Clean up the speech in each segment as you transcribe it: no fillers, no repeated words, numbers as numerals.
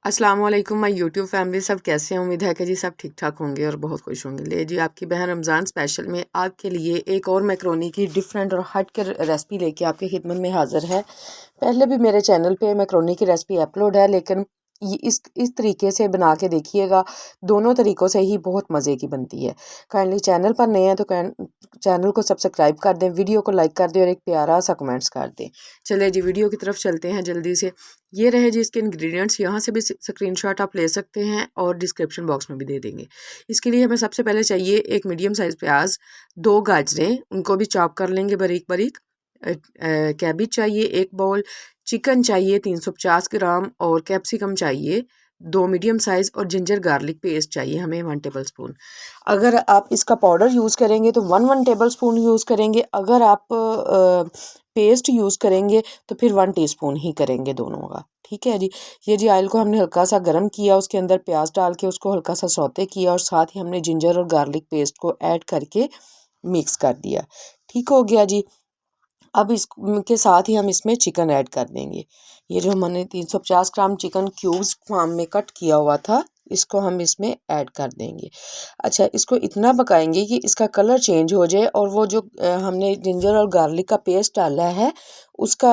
अस्सलाम वालेकुम my YouTube family, सब कैसे हैं। उम्मीद है कि जी सब ठीक ठाक होंगे और बहुत खुश होंगे। ले जी आपकी बहन रमज़ान स्पेशल में आपके लिए एक और मैक्रोनी की डिफरेंट और हट कर रेसिपी लेके आपकी खिदमत में हाज़िर है। पहले भी मेरे चैनल पे मैक्रोनी की रेसिपी अपलोड है, लेकिन ये इस तरीके से बना के देखिएगा। दोनों तरीक़ों से ही बहुत मज़े की बनती है। काइंडली चैनल पर नए हैं तो चैनल को सब्सक्राइब कर दें, वीडियो को लाइक कर दें और एक प्यारा सा कमेंट्स कर दें। चलिए जी वीडियो की तरफ चलते हैं जल्दी से। ये रहे जी इसके इंग्रेडिएंट्स, यहाँ से भी स्क्रीनशॉट आप ले सकते हैं और डिस्क्रिप्शन बॉक्स में भी दे देंगे। इसके लिए हमें सबसे पहले चाहिए एक मीडियम साइज़ प्याज, 2 गाजरें, उनको भी चॉप कर लेंगे बारीक बारीक। कैबिज चाहिए 1 बाउल, चिकन चाहिए 350 ग्राम और कैप्सिकम चाहिए 2 मीडियम साइज़ और जिंजर गार्लिक पेस्ट चाहिए हमें 1 टेबल स्पून। अगर आप इसका पाउडर यूज़ करेंगे तो 1 टेबल स्पून यूज़ करेंगे। अगर आप पेस्ट यूज़ करेंगे तो फिर 1 टीस्पून ही करेंगे दोनों का। ठीक है जी। ये जी ऑयल को हमने हल्का सा गर्म किया, उसके अंदर प्याज डाल के उसको हल्का सा सौते किया और साथ ही हमने जिंजर और गार्लिक पेस्ट को ऐड करके मिक्स कर दिया। ठीक हो गया जी। अब इसके साथ ही हम इसमें चिकन ऐड कर देंगे। ये जो हमने 350 ग्राम चिकन क्यूब्स फॉर्म में कट किया हुआ था, इसको हम इसमें ऐड कर देंगे। अच्छा, इसको इतना पकाएंगे कि इसका कलर चेंज हो जाए और वो जो हमने जिंजर और गार्लिक का पेस्ट डाला है उसका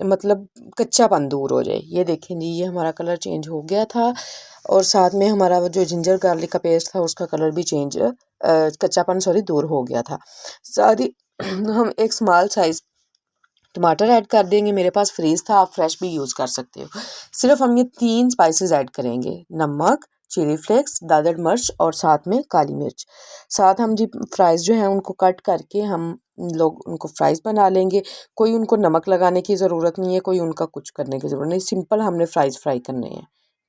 मतलब कच्चापन दूर हो जाए। ये देखें जी, ये हमारा कलर चेंज हो गया था और साथ में हमारा वो जो जिंजर गार्लिक का पेस्ट था उसका कलर भी चेंज कच्चापन दूर हो गया था। साथ ही हम एक स्मॉल साइज़ टमाटर ऐड कर देंगे। मेरे पास फ्रीज़ था, आप फ्रेश भी यूज़ कर सकते हो। सिर्फ हम ये 3 स्पाइसेस ऐड करेंगे, नमक, चिली फ्लेक्स, दादड़ मिर्च और साथ में काली मिर्च। साथ हम जी फ्राइज़ जो हैं उनको कट करके हम लोग उनको फ्राइज़ बना लेंगे। कोई उनको नमक लगाने की ज़रूरत नहीं है, कोई उनका कुछ करने की ज़रूरत नहीं, सिंपल हमने फ्राइज़ फ्राई करने हैं।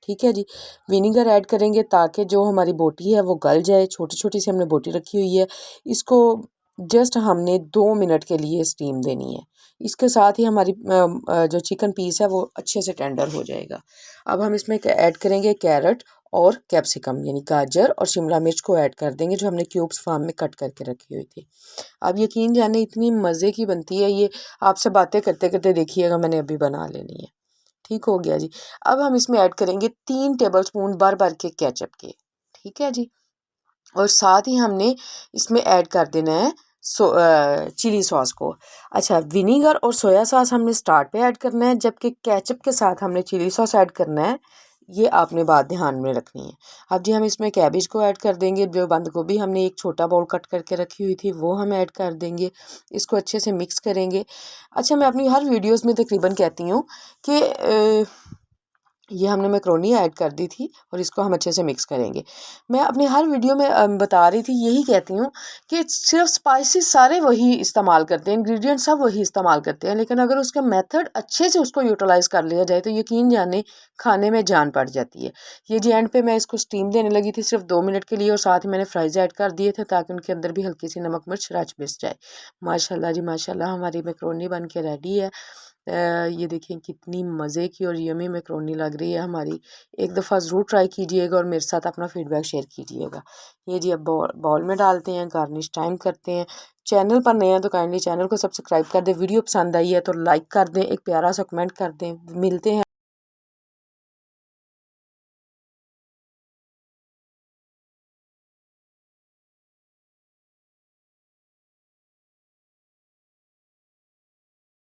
ठीक है जी। विनीगर ऐड करेंगे ताकि जो हमारी बोटी है वो गल जाए। छोटी छोटी सी हमने बोटी रखी हुई है, इसको जस्ट हमने 2 मिनट के लिए स्टीम देनी है। इसके साथ ही हमारी जो चिकन पीस है वो अच्छे से टेंडर हो जाएगा। अब हम इसमें ऐड करेंगे कैरेट और कैप्सिकम, यानी गाजर और शिमला मिर्च को ऐड कर देंगे जो हमने क्यूब्स फॉर्म में कट करके रखी हुई थी। अब यकीन जाने इतनी मज़े की बनती है ये, आपसे बातें करते करते देखिएगा मैंने अभी बना लेनी है। ठीक हो गया जी। अब हम इसमें ऐड करेंगे 3 टेबल स्पून भर भर के केचप के। ठीक है जी। और साथ ही हमने इसमें ऐड कर देना है चिली सॉस को। अच्छा, विनीगर और सोया सॉस हमने स्टार्ट पे ऐड करना है, जबकि केचप के साथ हमने चिली सॉस ऐड करना है। ये आपने बात ध्यान में रखनी है। अब जी हम इसमें कैबेज को ऐड कर देंगे। जो बंद गोभी हमने एक छोटा बाउल कट करके रखी हुई थी वो हम ऐड कर देंगे। इसको अच्छे से मिक्स करेंगे। अच्छा, मैं अपनी हर वीडियोस में तकरीबन कहती हूँ कि ये हमने मैक्रोनी ऐड कर दी थी और इसको हम अच्छे से मिक्स करेंगे। मैं अपनी हर वीडियो में बता रही थी, यही कहती हूँ कि सिर्फ स्पाइसेस सारे वही इस्तेमाल करते हैं, इंग्रेडिएंट सब वही इस्तेमाल करते हैं, लेकिन अगर उसका मेथड अच्छे से उसको यूटिलाइज़ कर लिया जाए तो यकीन जाने खाने में जान पड़ जाती है। ये जी एंड पे मैं इसको स्टीम देने लगी थी सिर्फ 2 मिनट के लिए और साथ ही मैंने फ्राइज़ ऐड कर दिए थे ताकि उनके अंदर भी हल्की सी नमक मिर्च रच मिस जाए। माशाल्लाह जी माशाल्लाह, हमारी मैक्रोनी बन के रेडी है। ये देखें कितनी मज़े की और यम्मी मैक्रोनी लग रही है हमारी। एक दफ़ा ज़रूर ट्राई कीजिएगा और मेरे साथ अपना फीडबैक शेयर कीजिएगा। ये जी अब बाउल में डालते हैं, गार्निश टाइम करते हैं। चैनल पर नए हैं तो काइंडली चैनल को सब्सक्राइब कर दें। वीडियो पसंद आई है तो लाइक कर दें, एक प्यारा सा कमेंट कर दें। मिलते हैं